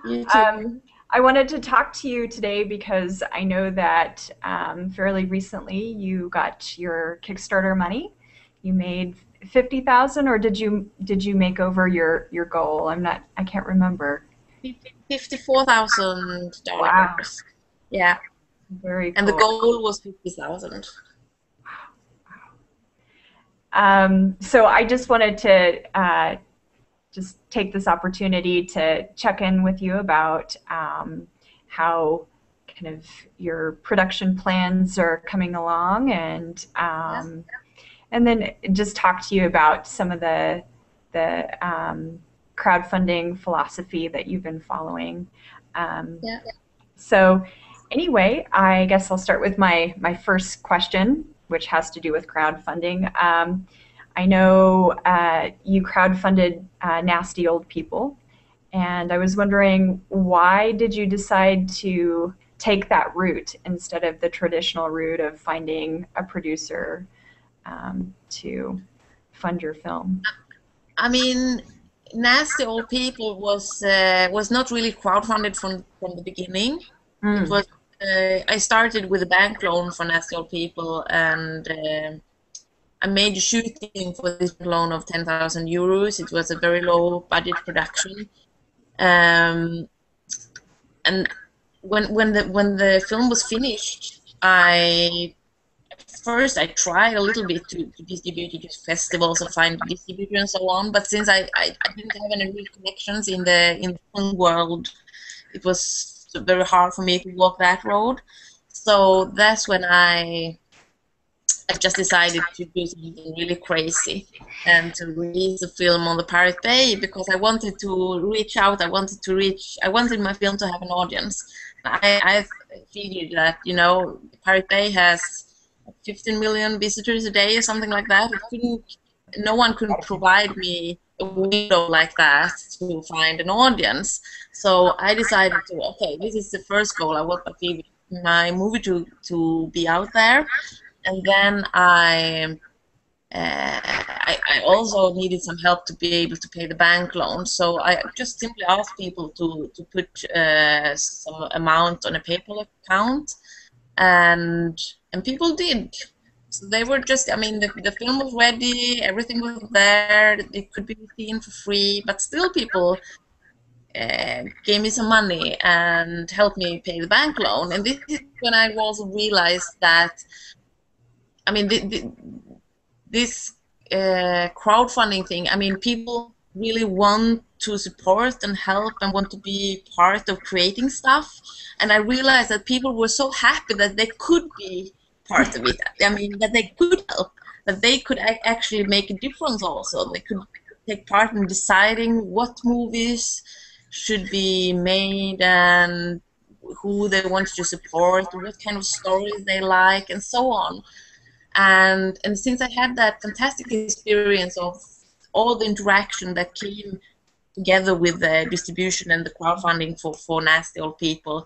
You Um, too. I wanted to talk to you today because I know that fairly recently you got your Kickstarter money. You made 50,000, or did you make over your goal? I can't remember. Wow, $54,000. Yeah, very and the cool. goal was 50,000. So I just wanted to just take this opportunity to check in with you about how kind of your production plans are coming along, Yes. and then just talk to you about some of the crowdfunding philosophy that you've been following. Um, Yeah. so anyway, I guess I'll start with my first question, which has to do with crowdfunding. I know you crowdfunded Nasty Old People, and I was wondering, why did you decide to take that route instead of the traditional route of finding a producer to fund your film? I mean, Nasty Old People was not really crowdfunded from the beginning. It Mm. was I started with a bank loan for Nasty Old People, and I made a shooting for this loan of 10,000 euros. It was a very low budget production. Um, and when the film was finished, I first I tried a little bit to distribute it to festivals and find a distributor and so on. But since I didn't have any real connections in the film world, it was very hard for me to walk that road. So that's when I just decided to do something really crazy and to release a film on the Pirate Bay because I wanted to reach out. I wanted my film to have an audience. I figured that, Pirate Bay has 15 million visitors a day or something like that. No one could provide me a window like that to find an audience. So I decided to, okay, this is the first goal. I want my movie to be out there, and then I also needed some help to be able to pay the bank loan. So I just simply asked people to put some amount on a PayPal account, and people did. So they were just, I mean, the film was ready, everything was there, it could be seen for free, but still people gave me some money and helped me pay the bank loan. And this is when I also realized that, I mean, this crowdfunding thing, I mean, people really want to support and help and want to be part of creating stuff. And I realized that people were so happy that they could be part of it. I mean, that they could help, that they could actually make a difference also. They could take part in deciding what movies should be made and who they want to support, what kind of stories they like, and so on. And since I had that fantastic experience of all the interaction that came together with the distribution and the crowdfunding for Nasty Old People,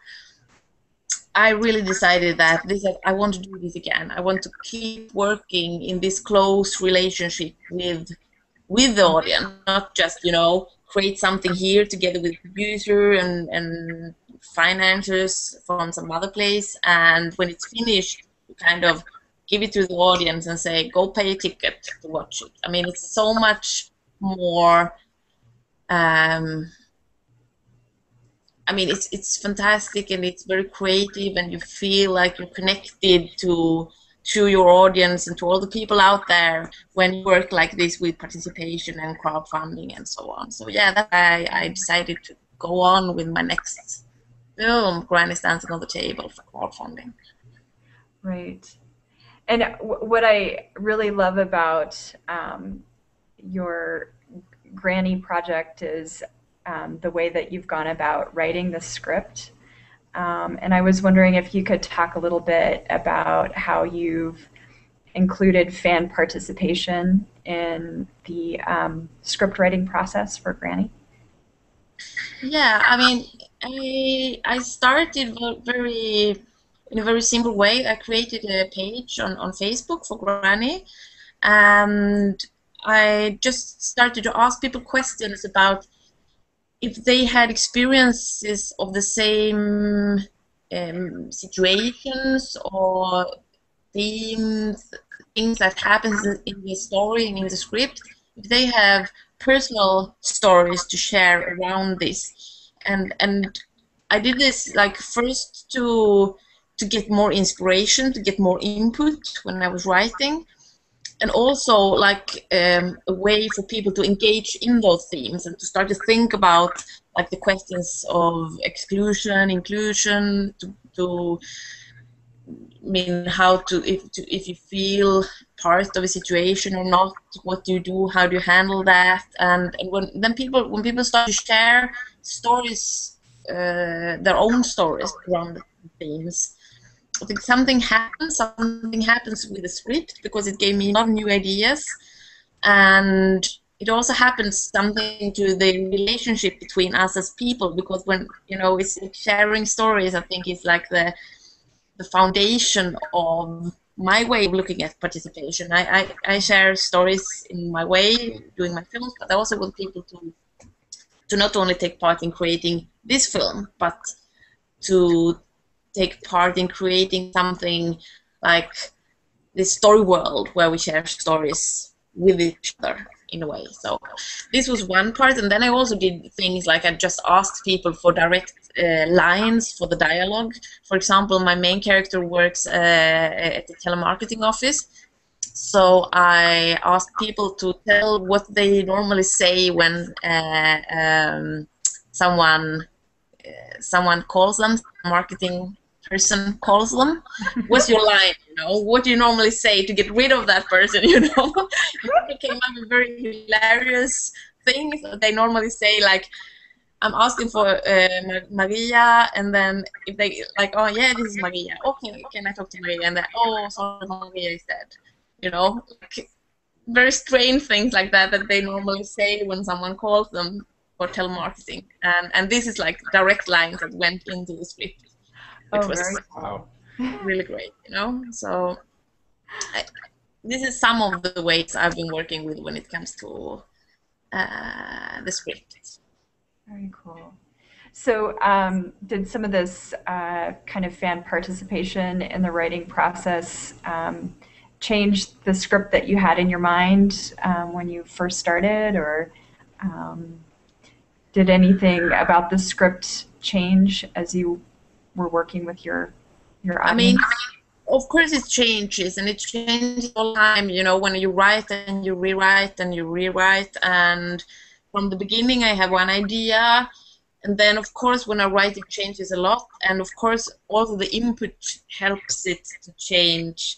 I really decided that I want to do this again. I want to keep working in this close relationship with the audience, not just, create something here together with producer and financiers from some other place, and when it's finished, kind of give it to the audience and say, go pay a ticket to watch it. I mean, it's so much more. Um, I mean, it's fantastic and it's very creative, and you feel like you're connected to your audience and to all the people out there when you work like this with participation and crowdfunding and so on. So yeah, that's why I decided to go on with my next film, Grannies Dancing on the Table, for crowdfunding. Right. And what I really love about your Granny project is the way that you've gone about writing the script. And I was wondering if you could talk a little bit about how you've included fan participation in the script writing process for Granny. Yeah, I mean, I started very in a very simple way. I created a page on Facebook for Granny, and I just started to ask people questions about if they had experiences of the same situations or themes, things that happens in the story and in the script, if they have personal stories to share around this. And I did this like first to get more inspiration, to get more input when I was writing, and also like a way for people to engage in those themes and to start to think about like the questions of exclusion, inclusion, to mean how to if you feel part of a situation or not, what do you do, how do you handle that, and when people start to share stories, their own stories around the themes, I think something happens with the script, because it gave me a lot of new ideas, and it also happens something to the relationship between us as people, because when it's like sharing stories, I think is like the foundation of my way of looking at participation. I share stories in my way doing my films, but I also want people to not only take part in creating this film, but to take part in creating something like this story world where we share stories with each other in a way. So this was one part, and then I also did things like I just asked people for direct lines for the dialogue. For example, my main character works at the telemarketing office, so I asked people to tell what they normally say when someone calls them, marketing person calls them. What's your line? What do you normally say to get rid of that person? It came up with very hilarious things that they normally say, like, I'm asking for Maria, and then if they like, oh yeah, this is Maria. Okay, can I talk to Maria? And then, oh, sorry, Maria is dead. Like, very strange things like that they normally say when someone calls them for telemarketing, and this is like direct lines that went into the script, which was cool. really great, So this is some of the ways I've been working with when it comes to the script. Very cool. So did some of this kind of fan participation in the writing process change the script that you had in your mind when you first started, or did anything about the script change as you were working with your audience? I mean, of course it changes, and it changes all the time, when you write and you rewrite and you rewrite, and from the beginning I have one idea, and then of course when I write it changes a lot, and of course also the input helps it to change.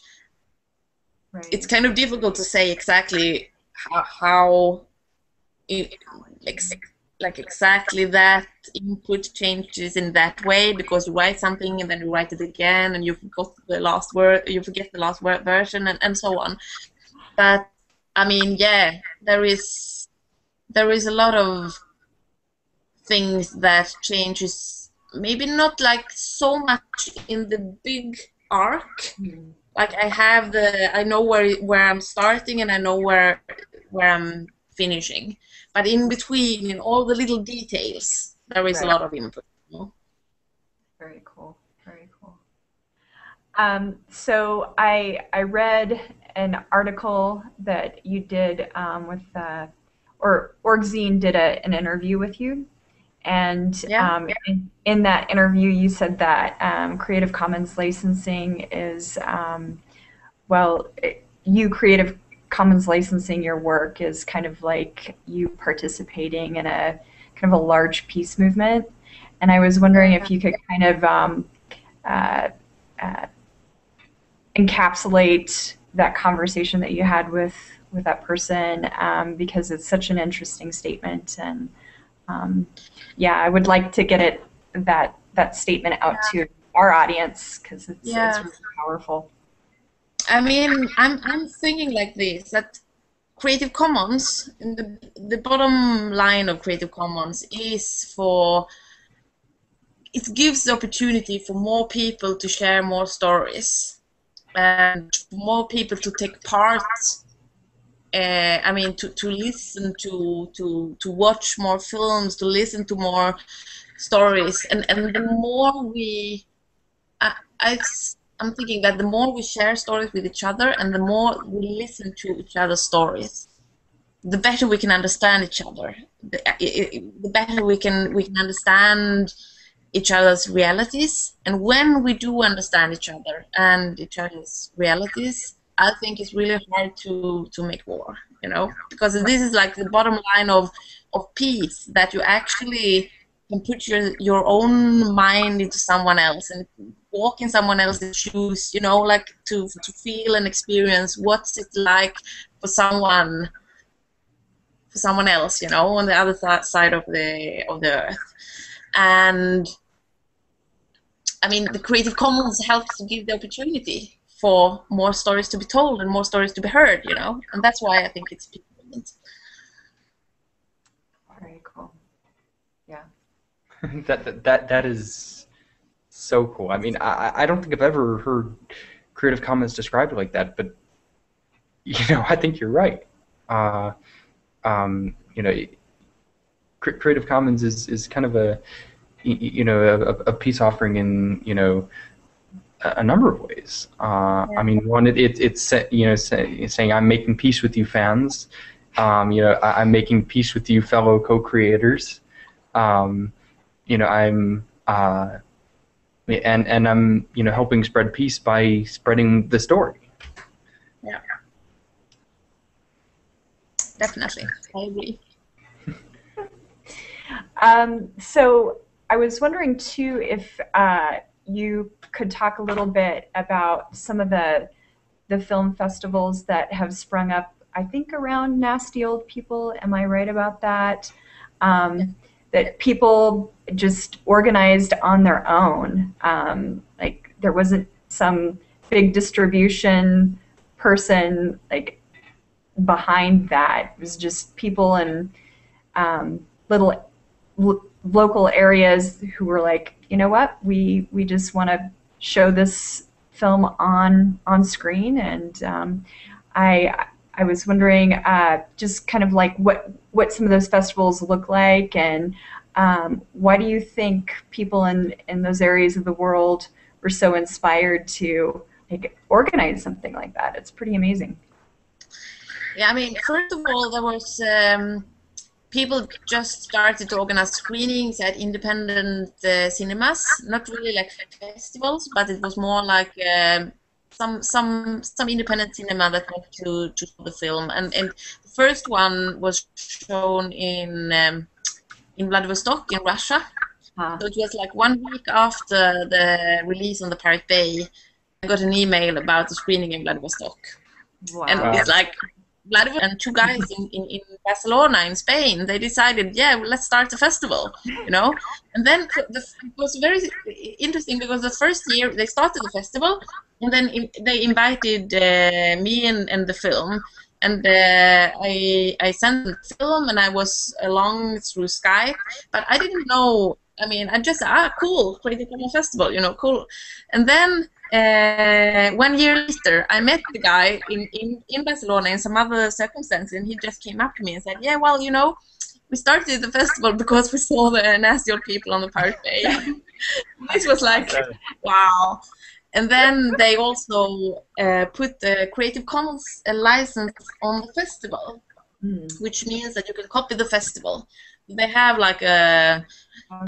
Right. It's kind of difficult to say exactly how like exactly that input changes in that way, because you write something and then you write it again and you forget the last word version, and so on. But I mean, yeah, there is a lot of things that changes, maybe not like so much in the big arc. Like I know where I'm starting, and I know where I'm finishing. But in between, in all the little details, there is a lot of input. Very cool. Very cool. So I read an article that you did with, or Orgzine did an interview with you, and in that interview you said that Creative Commons licensing is, you Creative Commons licensing your work is kind of like you participating in a kind of a large peace movement, and I was wondering if you could kind of encapsulate that conversation that you had with that person, because it's such an interesting statement, and I would like to get that statement out to our audience, because it's really powerful. I mean, I'm thinking like this, that Creative Commons, the bottom line of Creative Commons is it gives the opportunity for more people to share more stories, and more people to take part I mean, to listen to watch more films, to listen to more stories, and the more we, I, I I'm thinking that the more we share stories with each other, and the more we listen to each other's stories, the better we can understand each other. The better we can understand each other's realities. And when we do understand each other and each other's realities, I think it's really hard to make war, because this is like the bottom line of peace, that you actually can put your own mind into someone else and walk in someone else's shoes, like to feel and experience what's it like for someone else, on the other side of the earth. And I mean, the Creative Commons helps to give the opportunity for more stories to be told and more stories to be heard, and that's why I think it's important. Very cool. Yeah. that is so cool. I mean, I don't think I've ever heard Creative Commons described like that, but I think you're right. Creative Commons is kind of a peace offering in a number of ways. I mean, one, it's saying I'm making peace with you fans. I'm making peace with you fellow co-creators. I'm and I'm helping spread peace by spreading the story. Yeah. Definitely, I agree. So I was wondering too if you could talk a little bit about some of the film festivals that have sprung up, I think, around Nasty Old People. Am I right about that? That people just organized on their own. Like there wasn't some big distribution person like behind that. It was just people in little local areas who were like, you know what, we just want to show this film on screen. And I was wondering just kind of like what some of those festivals look like, and why do you think people in those areas of the world were so inspired to like organize something like that? It's pretty amazing. Yeah, I mean, first of all, there was people just started to organize screenings at independent cinemas, not really like festivals, but it was more like some independent cinema that wanted to show the film. And the first one was shown in Vladivostok in Russia. So it was like 1 week after the release on the Pirate Bay. I got an email about the screening in Vladivostok. Wow. And it's like Vladivostok and two guys in Barcelona in Spain, they decided, yeah, well, let's start a festival, And then it was very interesting because the first year they started the festival, and then they invited me and the film, and I sent the film, and I was along through Skype, but I didn't know. I mean, I just cool, Creative Commons Festival, cool. And then 1 year later, I met the guy in Barcelona in some other circumstances, and he just came up to me and said, yeah, well, we started the festival because we saw the Nasty Old People on the Pirate Bay. This was like, wow. And then they also put the Creative Commons license on the festival, which means that you can copy the festival. They have like a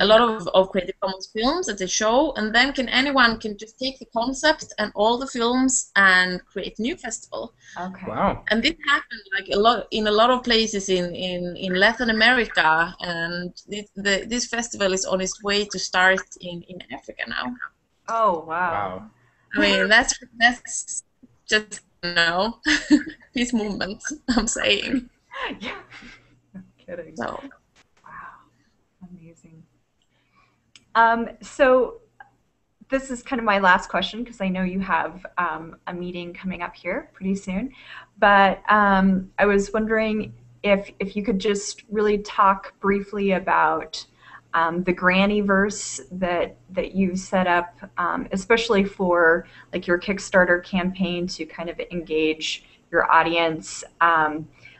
lot of Creative Commons films that they show, and then anyone can just take the concept and all the films and create a new festival. Okay. Wow. And this happened like in a lot of places in Latin America, and this festival is on its way to start in Africa now. Oh wow. Wow. I mean, that's just peace movement, I'm saying. Yeah. No kidding. So. Amazing. So this is kind of my last question because I know you have a meeting coming up here pretty soon. But I was wondering if you could just really talk briefly about the Grannyverse that you've set up, especially for like your Kickstarter campaign to kind of engage your audience.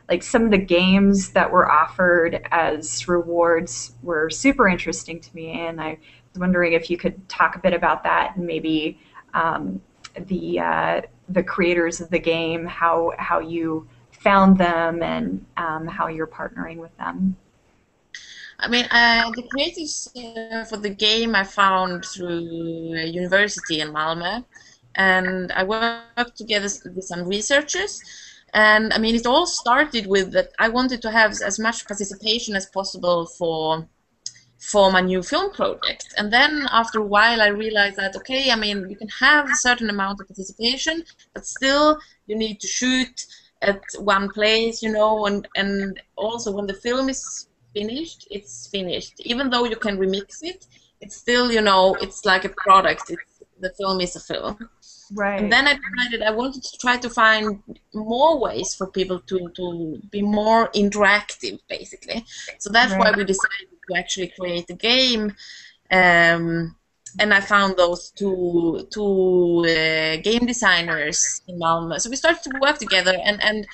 like some of the games that were offered as rewards were super interesting to me, and I was wondering if you could talk a bit about that, and maybe the creators of the game, how you found them, and how you're partnering with them. I mean, the creatives for the game I found through a university in Malmö, and I worked together with some researchers. And I mean, it all started with that I wanted to have as much participation as possible for my new film project. And then after a while, I realized that, okay, I mean, you can have a certain amount of participation, but still you need to shoot at one place, you know, and also when the film is finished, it's finished. Even though you can remix it, it's still, you know, it's like a product. The film is a film. Right. And then I decided I wanted to try to find more ways for people to be more interactive, basically. So that's why we decided to actually create a game. And I found those two game designers in Malmö. So we started to work together, and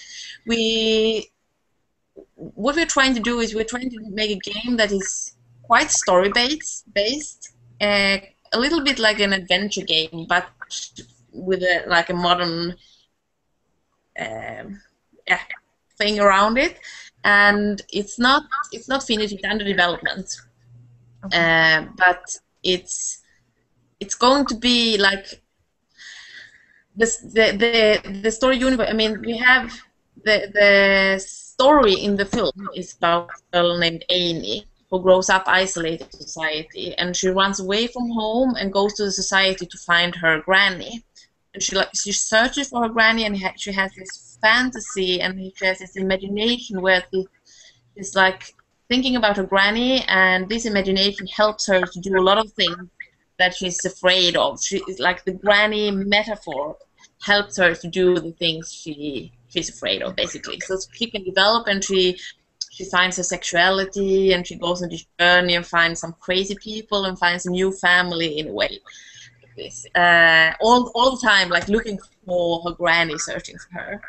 what we're trying to do is we're trying to make a game that is quite story-based, a little bit like an adventure game, but with a modern thing around it. And it's not finished; it's under development. Okay. But it's going to be like the story universe. I mean, we have the story in the film is about a girl named Amy who grows up isolated in society, and she runs away from home and goes to the society to find her granny. And she searches for her granny, and she has this fantasy, and she has this imagination where she's like thinking about her granny, and this imagination helps her to do a lot of things that she's afraid of. She is like the granny metaphor helps her to do the things she's afraid of, basically. So she can develop, and she finds her sexuality, and she goes on this journey and finds some crazy people and finds a new family in a way. This all the time, like looking for her granny, searching for her.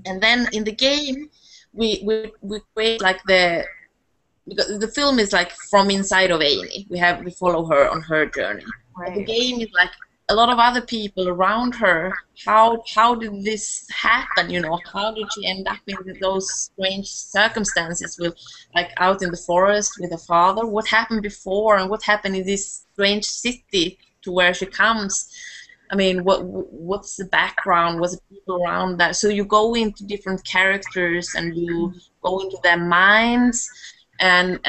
And then in the game, we create like because the film is like from inside of Amy. We follow her on her journey. Right. But the game is like a lot of other people around her. How did this happen? You know, how did she end up in those strange circumstances with, like, out in the forest with her father? What happened before, and what happened in this strange city to where she comes? I mean, what's the background? What's the people around that? So you go into different characters and you go into their minds. And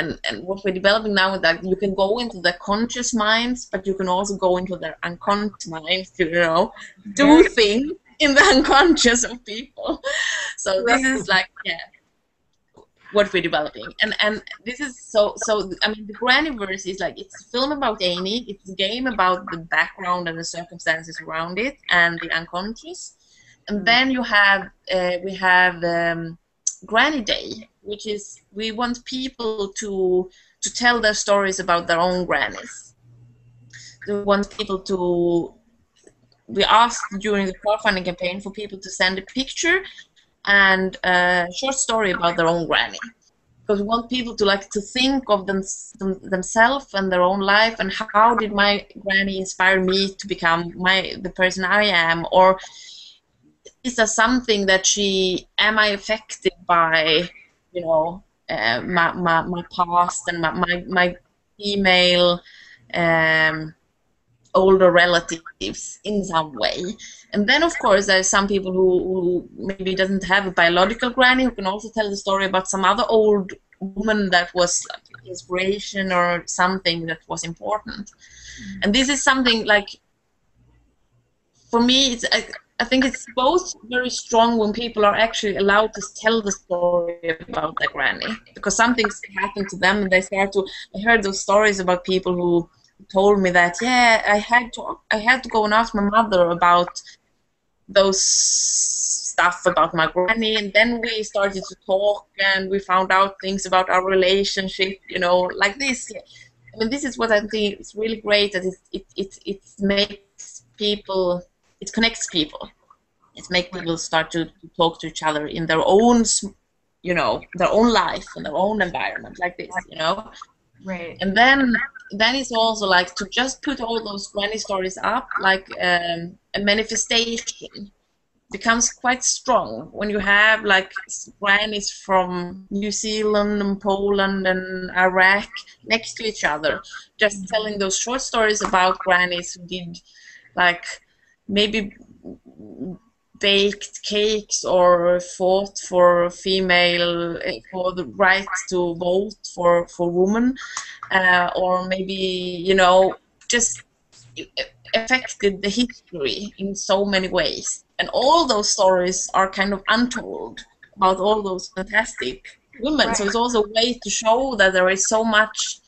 what we're developing now is that you can go into their conscious minds, but you can also go into their unconscious minds to, you know, do things in the unconscious of people. So this is like, what we're developing. And this is so I mean, the Granniverse is like, it's a film about Amy, it's a game about the background and the circumstances around it and the unconscious. And then you have we have Granny Day, which is we want people to tell their stories about their own grannies. We want people to, we asked during the crowdfunding campaign for people to send a picture and a short story about their own granny, because we want people to like to think of themselves and their own life, and how did my granny inspire me to become the person I am, or is there something that am I affected by, you know, my past and my female older relatives in some way. And then, of course, there's some people who maybe doesn't have a biological granny, who can also tell the story about some other old woman that was like inspiration or something that was important. And this is something like, for me, I think it's both very strong when people are actually allowed to tell the story about their granny, because something's happened to them and they start to. I heard those stories about people who told me that, yeah, I had to go and ask my mother about those stuff about my granny, and then we started to talk and we found out things about our relationship, you know, like this. I mean, this is what I think is really great, that it makes people, it connects people. It makes people start to talk to each other in their own you know, their own life and their own environment like this, you know. Right. And then it's also like to just put all those granny stories up, like a manifestation becomes quite strong when you have like grannies from New Zealand and Poland and Iraq next to each other, just telling those short stories about grannies who did like maybe baked cakes or fought for female for the right to vote for women, or maybe, you know, just affected the history in so many ways. And all those stories are kind of untold about all those fantastic women. Right. So it's also a way to show that there is so much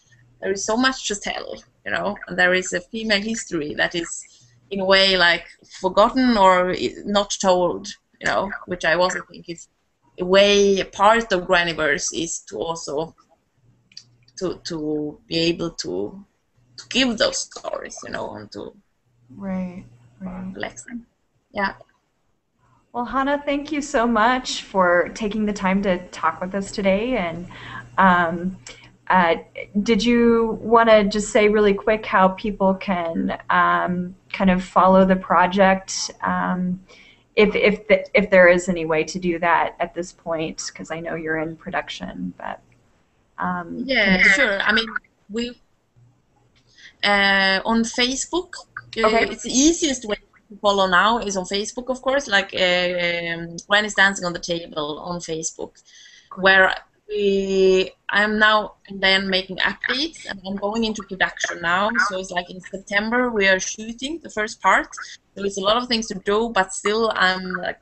to tell, you know, and there is a female history that is in a way like forgotten or not told, you know, which I also think is a way, a part of Grannyverse is to also to be able to give those stories, you know, and to Right. collect them. Yeah. Well, Hanna, thank you so much for taking the time to talk with us today. And did you want to just say really quick how people can kind of follow the project, if there is any way to do that at this point? Because I know you're in production, but yeah, sure. I mean, we on Facebook. Okay. It's the easiest way to follow now is on Facebook, of course, like Grannies Dancing on the Table on Facebook, where I'm now and then making updates, and I'm going into production now. So it's like in September we are shooting the first part. So it's a lot of things to do, but still I'm like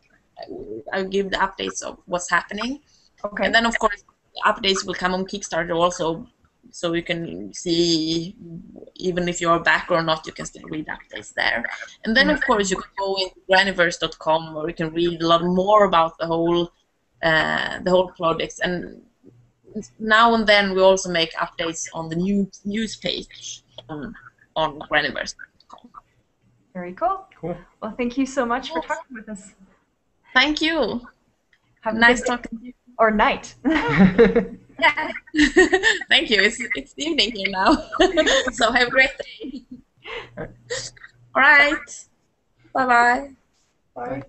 I give the updates of what's happening. Okay. And then of course updates will come on Kickstarter also, so you can see even if you're back or not, you can still read updates there. And then of course you can go into granniverse.com where you can read a lot more about the whole project. And now and then we also make updates on the news page on granniverse.com. Very cool. Cool. Well, thank you so much for talking with us. Thank you. Have a Nice good day. talking to you. Or night. Yeah. Thank you. It's evening here now. So have a great day. All right. Bye-bye. Bye.